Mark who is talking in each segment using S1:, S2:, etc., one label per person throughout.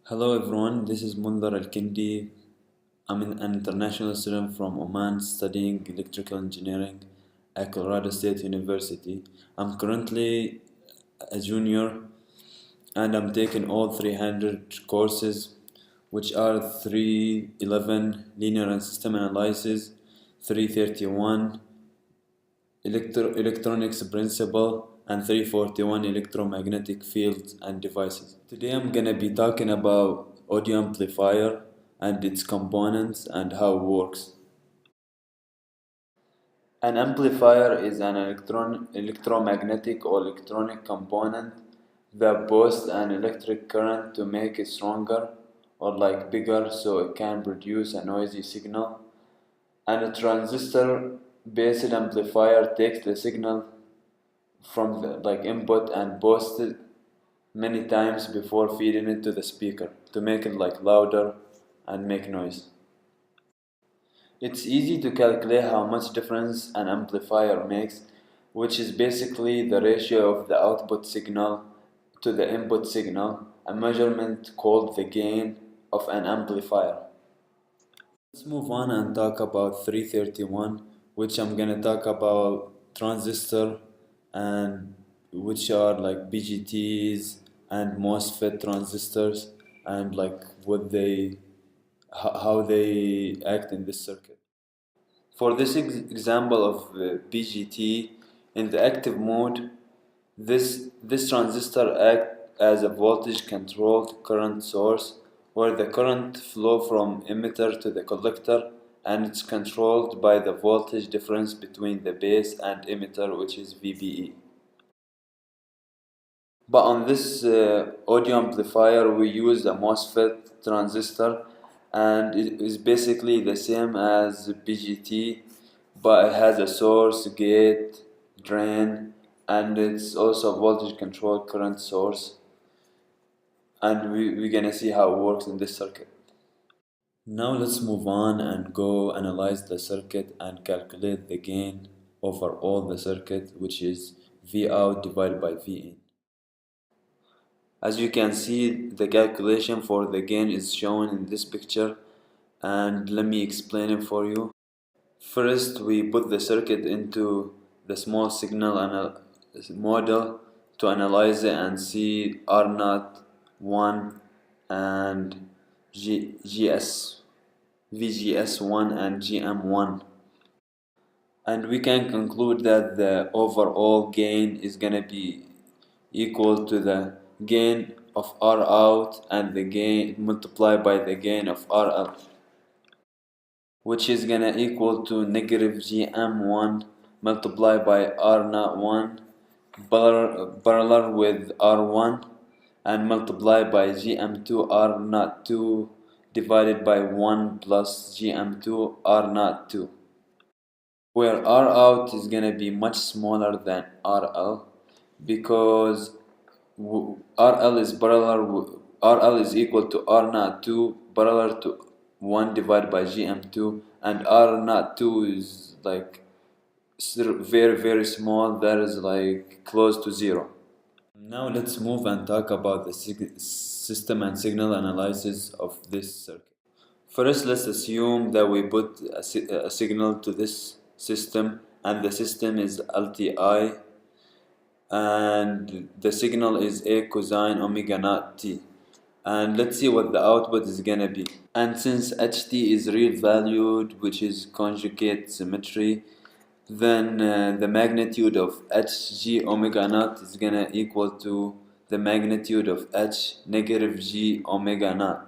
S1: Hello everyone, this is MAlKindi. I'm an international student from Oman studying electrical engineering at Colorado State University. I'm currently a junior and I'm taking all 300 courses, which are 311 linear and system analysis, 331 electronics principle, and 341 electromagnetic fields and devices. Today I'm gonna be talking about audio amplifier and its components and how it works. An amplifier is an electromagnetic or electronic component that boosts an electric current to make it stronger or bigger so it can produce a noisy signal. And a transistor based amplifier takes the signal from the input and boosts it many times before feeding it to the speaker to make it louder and make noise. It's easy to calculate how much difference an amplifier makes, which is basically the ratio of the output signal to the input signal, a measurement called the gain of an amplifier. Let's move on and talk about 331, which I'm gonna talk about transistor and which are like BGTs and MOSFET transistors and what they how they act in this circuit. For this example of BGT, in the active mode, this transistor acts as a voltage controlled current source where the current flow from emitter to the collector, and it's controlled by the voltage difference between the base and emitter, which is VBE. But on this audio amplifier we use a MOSFET transistor, and it is basically the same as BGT, but it has a source, gate, drain, and it's also a voltage controlled current source, and we're gonna see how it works in this circuit. Now let's move on and go analyze the circuit and calculate the gain over all the circuit, which is V out divided by V in. As you can see, the calculation for the gain is shown in this picture, and let me explain it for you. First, we put the circuit into the small signal model to analyze it and see R01 and VGS1 and GM1. And we can conclude that the overall gain is gonna be equal to the gain of R out and the gain multiplied by the gain of RL, which is gonna equal to negative GM1 multiplied by R01 parallel with R1 and multiplied by GM2 R02 divided by 1 plus GM2 R02, where R out is gonna be much smaller than RL because RL is equal to R02 parallel to 1 divided by GM2, and R02 is very small, that is close to 0. Now let's move and talk about the system and signal analysis of this circuit. First, let's assume that we put a signal to this system, and the system is LTI, and the signal is A cosine omega naught t, and let's see what the output is gonna be. And since ht is real valued, which is conjugate symmetry, then the magnitude of hg omega naught is gonna equal to the magnitude of h negative g omega naught,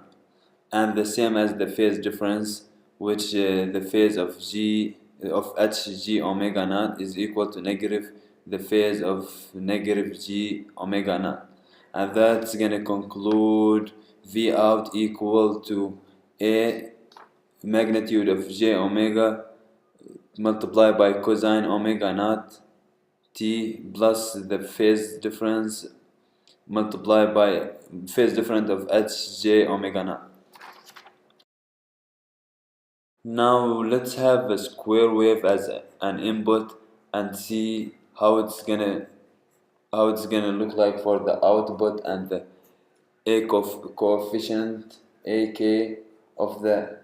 S1: and the same as the phase difference, which the phase of hg omega naught is equal to negative the phase of negative g omega naught, and that's gonna conclude V out equal to A magnitude of j omega multiplied by cosine omega naught t plus the phase difference multiplied by phase difference of hj omega naught. Now let's have a square wave as an input and see how it's gonna look like for the output and the coefficient AK of the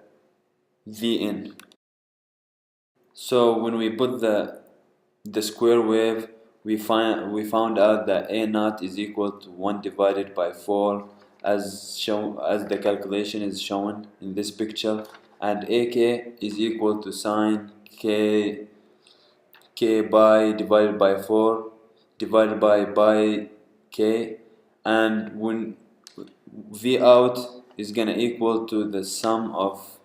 S1: Vn. So when we put the square wave, we found out that A naught is equal to 1 divided by 4 as the calculation is shown in this picture, and AK is equal to sine k by divided by 4 divided by k, and when V out is gonna equal to the sum of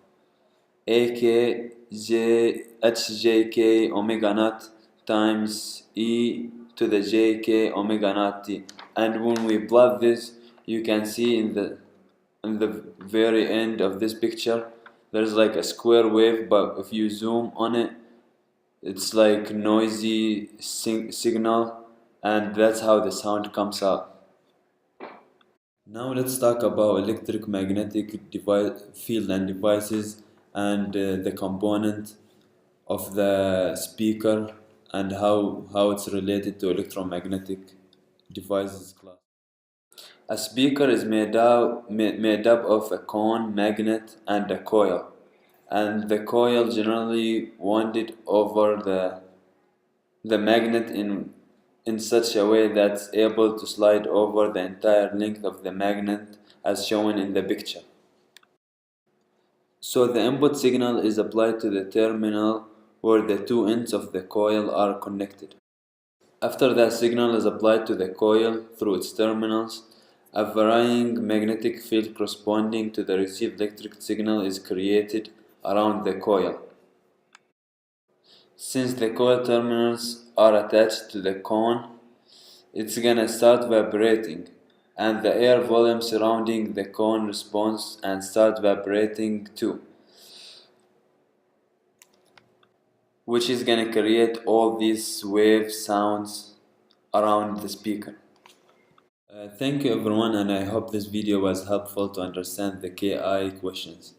S1: AK hjk omega naught times e to the jk omega naught t. And when we plot this, you can see in the very end of this picture there's like a square wave, but if you zoom on it, it's like noisy signal, and that's how the sound comes out. Now let's talk about electromagnetic field and devices, and the component of the speaker, and how it's related to electromagnetic devices class. A speaker is made up of a cone, magnet, and a coil, and the coil generally wound over the magnet in such a way that's able to slide over the entire length of the magnet as shown in the picture. So the input signal is applied to the terminal where the two ends of the coil are connected. After that signal is applied to the coil through its terminals, a varying magnetic field corresponding to the received electric signal is created around the coil. Since the coil terminals are attached to the cone, it's gonna start vibrating, and the air volume surrounding the cone responds and start vibrating too, which is gonna create all these wave sounds around the speaker. Thank you everyone, and I hope this video was helpful to understand the KI questions.